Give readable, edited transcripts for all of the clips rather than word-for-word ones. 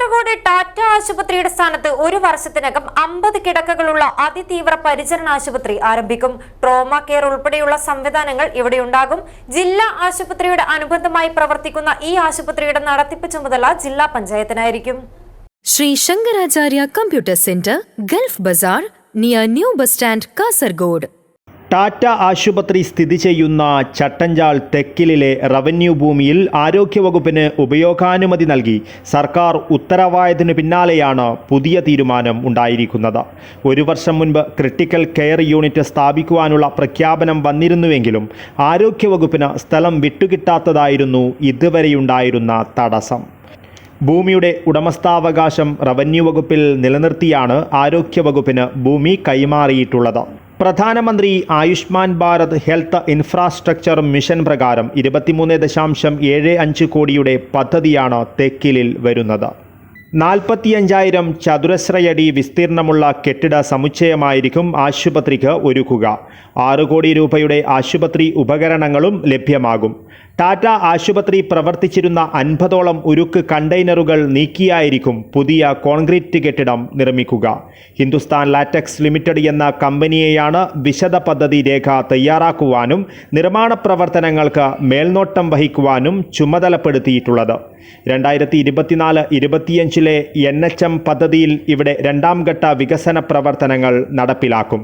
കാസർഗോഡ് ടാറ്റ ആശുപത്രിയുടെ സ്ഥാനത്ത് ഒരു വർഷത്തിനകം 50 കിടക്കകളുള്ള അതിതീവ്ര പരിചരണ ആശുപത്രി ആരംഭിക്കും. ട്രോമ കെയർ ഉൾപ്പെടെയുള്ള സംവിധാനങ്ങൾ ഇവിടെയുണ്ടാകും. ജില്ലാ ആശുപത്രിയുടെ അനുബന്ധമായി പ്രവർത്തിക്കുന്ന ഈ ആശുപത്രിയുടെ നടത്തിപ്പ് ചുമതല ജില്ലാ പഞ്ചായത്തിനായിരിക്കും. Shri Shankaracharya computer centre, Gulf bazaar, near new bus stand, Kasaragod. Tata ആശുപത്രി സ്ഥിതി ചെയ്യുന്ന ചട്ടഞ്ചാൽ തെക്കിലിലെ റവന്യൂ ഭൂമിയിൽ ആരോഗ്യവകുപ്പിന് ഉപയോഗാനുമതി നൽകി സർക്കാർ ഉത്തരവായതിനു പിന്നാലെയാണ് പുതിയ തീരുമാനം ഉണ്ടായിരിക്കുന്നത്. ഒരു വർഷം മുൻപ് ക്രിട്ടിക്കൽ കെയർ യൂണിറ്റ് സ്ഥാപിക്കുവാനുള്ള പ്രഖ്യാപനം വന്നിരുന്നുവെങ്കിലും ആരോഗ്യവകുപ്പിന് സ്ഥലം വിട്ടുകിട്ടാത്തതായിരുന്നു ഇതുവരെയുണ്ടായിരുന്ന തടസ്സം. ഭൂമിയുടെ ഉടമസ്ഥാവകാശം റവന്യൂ വകുപ്പിൽ നിലനിർത്തിയാണ് ആരോഗ്യവകുപ്പിന് ഭൂമി കൈമാറിയിട്ടുള്ളത്. പ്രധാനമന്ത്രി Ayushman Bharat health infrastructure mission പ്രകാരം 23.75 കോടിയുടെ പദ്ധതിയാണ് തെക്കിലിൽ വരുന്നത്. 45,000 ചതുരശ്രയടി വിസ്തീർണമുള്ള കെട്ടിട സമുച്ചയമായിരിക്കും ആശുപത്രിക്ക് ഒരുക്കുക. 6 കോടി രൂപയുടെ ആശുപത്രി ഉപകരണങ്ങളും ലഭ്യമാകും. ടാറ്റ ആശുപത്രി പ്രവർത്തിച്ചിരുന്ന 50ഓളം ഉരുക്ക് കണ്ടെയ്നറുകൾ നീക്കിയായിരിക്കും പുതിയ കോൺക്രീറ്റ് കെട്ടിടം നിർമ്മിക്കുക. ഹിന്ദുസ്ഥാൻ ലാറ്റക്സ് ലിമിറ്റഡ് എന്ന കമ്പനിയെയാണ് വിശദ പദ്ധതി രേഖ തയ്യാറാക്കുവാനും നിർമ്മാണ പ്രവർത്തനങ്ങൾക്ക് മേൽനോട്ടം വഹിക്കുവാനും ചുമതലപ്പെടുത്തിയിട്ടുള്ളത്. 2024-25 NHM പദ്ധതിയിൽ ഇവിടെ 2ാം ഘട്ട വികസന പ്രവർത്തനങ്ങൾ നടപ്പിലാക്കും.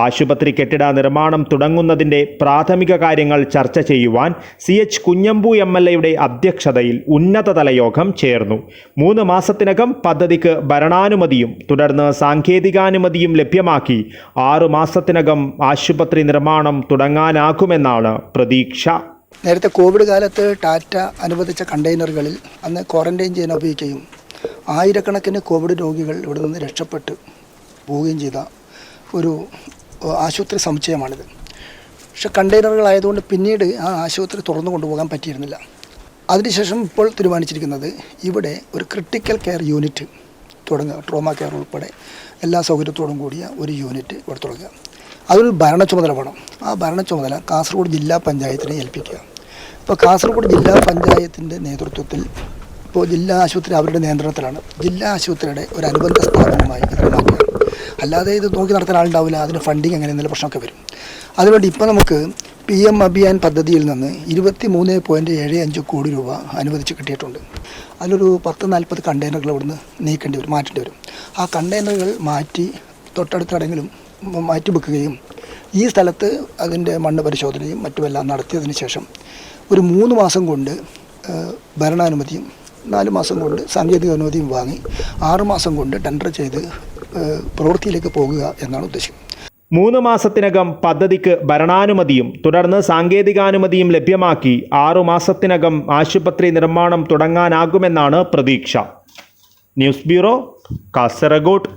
ആശുപത്രി കെട്ടിട നിർമ്മാണം തുടങ്ങുന്നതിൻ്റെ പ്രാഥമിക കാര്യങ്ങൾ ചർച്ച ചെയ്യുവാൻ CH കുഞ്ഞമ്പു MLA അധ്യക്ഷതയിൽ ഉന്നതതല യോഗം ചേർന്നു. 3 മാസത്തിനകം പദ്ധതിക്ക് ഭരണാനുമതിയും തുടർന്ന് സാങ്കേതികാനുമതിയും ലഭ്യമാക്കി 6 മാസത്തിനകം ആശുപത്രി നിർമ്മാണം തുടങ്ങാനാകുമെന്നാണ് പ്രതീക്ഷ. നേരത്തെ കോവിഡ് കാലത്ത് ടാറ്റ അനുവദിച്ച കണ്ടെയ്നറുകളിൽ അന്ന് ക്വാറന്റൈൻ ചെയ്യാൻ ഉപയോഗിക്കുകയും ആയിരക്കണക്കിന് കോവിഡ് രോഗികൾ ഇവിടെ നിന്ന് രക്ഷപ്പെട്ട് പോവുകയും ചെയ്ത ഒരു ആശുപത്രി സമുച്ചയമാണിത്. പക്ഷെ കണ്ടെയ്നറുകളായതുകൊണ്ട് പിന്നീട് ആ ആശുപത്രി തുറന്നു കൊണ്ടുപോകാൻ പറ്റിയിരുന്നില്ല. അതിനുശേഷം ഇപ്പോൾ തീരുമാനിച്ചിരിക്കുന്നത് ഇവിടെ ഒരു ക്രിട്ടിക്കൽ കെയർ യൂണിറ്റ് തുടങ്ങുക, ട്രോമ കെയർ ഉൾപ്പെടെ എല്ലാ സൗകര്യത്തോടും കൂടിയ ഒരു യൂണിറ്റ് ഇവിടെ തുടങ്ങുക. അതൊരു ഭരണ ചുമതല വേണം. ആ ഭരണ ചുമതല കാസർഗോഡ് ജില്ലാ പഞ്ചായത്തിനെ ഏൽപ്പിക്കുക. ഇപ്പോൾ കാസർഗോഡ് ജില്ലാ പഞ്ചായത്തിൻ്റെ നേതൃത്വത്തിൽ ഇപ്പോൾ ജില്ലാ ആശുപത്രി അവരുടെ നിയന്ത്രണത്തിലാണ്. ജില്ലാ ആശുപത്രിയുടെ ഒരു അനുബന്ധ സ്ഥാപനമായി ഇതിനെ മാറ്റുക. അല്ലാതെ ഇത് നോക്കി നടത്താൻ ആളുണ്ടാവില്ല. അതിന് ഫണ്ടിങ് അങ്ങനെ എന്തെങ്കിലും പ്രശ്നമൊക്കെ വരും. അതുകൊണ്ട് ഇപ്പോൾ നമുക്ക് PM അഭിയാൻ പദ്ധതിയിൽ നിന്ന് 23.75 കോടി രൂപ അനുവദിച്ച് കിട്ടിയിട്ടുണ്ട്. അതിലൊരു 10-40 കണ്ടെയ്നറുകൾ ഇവിടുന്ന് മാറ്റേണ്ടി വരും. ആ കണ്ടെയ്നറുകൾ മാറ്റി തൊട്ടടുത്തടെങ്കിലും മാറ്റി വെക്കുകയും ഈ സ്ഥലത്ത് അതിൻ്റെ മണ്ണ് പരിശോധനയും മറ്റുമെല്ലാം നടത്തിയതിന് ശേഷം ഒരു 3 മാസം കൊണ്ട് ഭരണാനുമതിയും 4 മാസം കൊണ്ട് സാങ്കേതിക അനുമതിയും വാങ്ങി 6 മാസം കൊണ്ട് ടെൻഡർ ചെയ്ത് പ്രവൃത്തിയിലേക്ക് പോകുക എന്നാണ് ഉദ്ദേശം. 3 മാസത്തിനകം പദ്ധതിക്ക് ഭരണാനുമതിയും തുടർന്ന് സാങ്കേതികാനുമതിയും ലഭ്യമാക്കി 6 മാസത്തിനകം ആശുപത്രി നിർമ്മാണം തുടങ്ങാനാകുമെന്നാണ് പ്രതീക്ഷ. News bureau, Kasaragod.